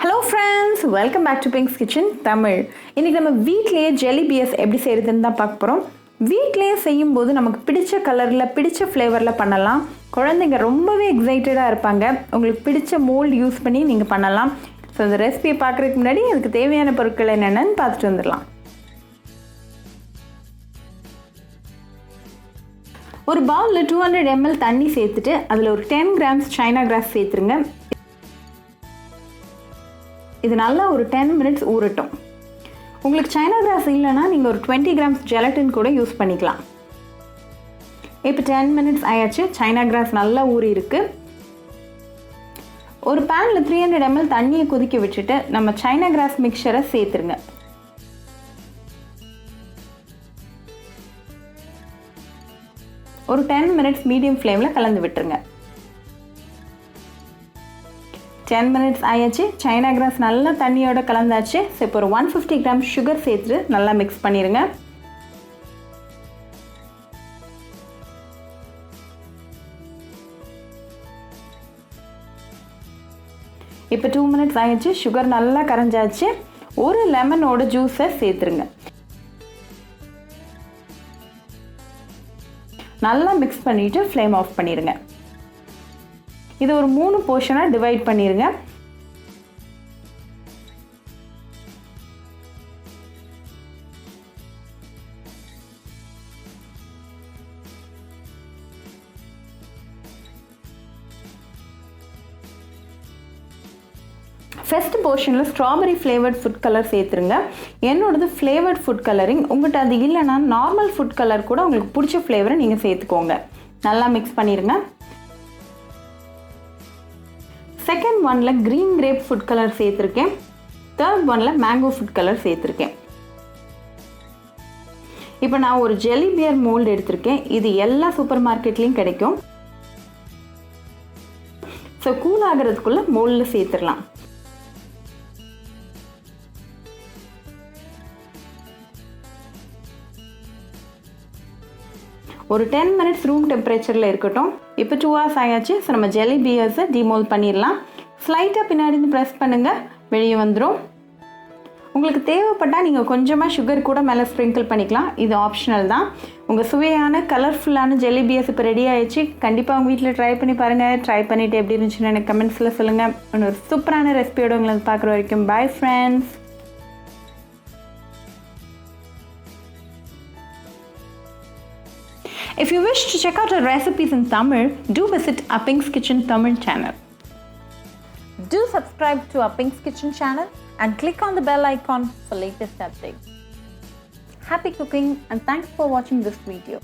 Hello friends, welcome back to Pink's Kitchen Tamil. இன்னைக்கு நம்ம வீட்லயே ஜெல்லி பியர்ஸ் எப்படி செய்யறதுன்னு தான் பார்க்க போறோம். வீட்லயே செய்யும்போது நமக்கு பிடிச்ச கலர்ல பிடிச்ச ஃப்ளேவர்ல பண்ணலாம். குழந்தைங்க ரொம்பவே எக்ஸைட்டடா இருப்பாங்க. உங்களுக்கு பிடிச்ச மோல்ட் யூஸ் பண்ணி நீங்க பண்ணலாம். சோ இந்த ரெசிபியை பார்க்கறதுக்கு முன்னாடி அதுக்கு தேவையான பொருட்கள் என்னென்னன்னு பார்த்துட்டு வந்துடலாம். ஒரு பவுல்ல 200 ml தண்ணி சேர்த்துட்டு அதுல ஒரு 10 grams சைனா கிராஸ் சேர்த்துருங்க. இது நல்லா ஒரு 10 minutes ஊறட்டும். உங்களுக்கு சைனா கிராஸ் இல்லைன்னா நீங்கள் ஒரு 20 grams ஜெலட்டின் கூட யூஸ் பண்ணிக்கலாம். இப்போ 10 minutes ஆயாச்சு. சைனா கிராஸ் நல்லா ஊறி இருக்கு. ஒரு பேனில் 300 ml தண்ணியை கொதிக்க விட்டுட்டு நம்ம சைனா கிராஸ் மிக்சரை சேர்த்துருங்க. ஒரு 10 minutes மீடியம் ஃப்ளேமில் கலந்து விட்டுருங்க. 10 minutes ஆயாச்சு. சைனா கிராஸ் நல்லா தண்ணியோட கலந்தாச்சு. இப்போ ஒரு 150 grams சுகர் சேர்த்து நல்லா மிக்ஸ் பண்ணிடுங்க. இப்போ 2 minutes ஆயாச்சு. சுகர் நல்லா கரைஞ்சாச்சு. ஒரு லெமனோட ஜூஸை சேர்த்துருங்க. நல்லா மிக்ஸ் பண்ணிட்டு ஃப்ளேம் ஆஃப் பண்ணிடுங்க. இது ஒரு 3 போர்ஷனாக டிவைட் பண்ணிடுங்க. ஃபர்ஸ்ட் போர்ஷனில் ஸ்ட்ராபெரி ஃப்ளேவர்ட் ஃபுட் கலர் சேர்த்துருங்க. என்னோடது ஃப்ளேவர்ட் ஃபுட் கலரிங். உங்கள்கிட்ட அது இல்லைன்னா நார்மல் ஃபுட் கலர் கூட உங்களுக்கு பிடிச்ச ஃப்ளேவரை நீங்கள் சேர்த்துக்கோங்க. நல்லா மிக்ஸ் பண்ணிடுங்க. செகண்ட் ஒனில் க்ரீன் கிரேப் ஃபுட் கலர் சேர்த்துருக்கேன். தேர்ட் ஒனில் மேங்கோ ஃபுட் கலர் சேர்த்துருக்கேன். இப்போ நான் ஒரு ஜெல்லி பியர் மோல்டு எடுத்திருக்கேன். இது எல்லா சூப்பர் மார்க்கெட்லேயும் கிடைக்கும். ஸோ கூல் ஆகிறதுக்குள்ளே மோல்டில் சேர்த்துடலாம். ஒரு 10 minutes ரூம் டெம்பரேச்சரில் இருக்கட்டும். இப்போ 2 hours ஆயாச்சு. ஸோ நம்ம ஜெல்லி பியர்ஸை டிமோல்ட் பண்ணிடலாம். ஸ்லைட்டாக பின்னாடி ப்ரெஸ் பண்ணுங்கள், வெளியே வந்துடும். உங்களுக்கு தேவைப்பட்டால் நீங்கள் கொஞ்சமாக சுகர் கூட மேலே ஸ்ப்ரிங்கிள் பண்ணிக்கலாம். இது ஆப்ஷனல் தான். உங்கள் சுவையான கலர்ஃபுல்லான ஜெல்லி பியர்ஸ் இப்போ ரெடி ஆகிடுச்சு. கண்டிப்பாக உங்கள் வீட்டில் ட்ரை பண்ணி பாருங்கள். ட்ரை பண்ணிவிட்டு எப்படி இருந்துச்சுன்னு எனக்கு கமெண்ட்ஸில் சொல்லுங்கள். இன்னொரு சூப்பரான ரெசிபியோட உங்களை பார்க்குற வரைக்கும் bye friends. If you wish to check out our recipes in Tamil, do visit our Pink's Kitchen Tamil channel. Do subscribe to our Pink's Kitchen channel and click on the bell icon for latest updates. Happy cooking and thanks for watching this video.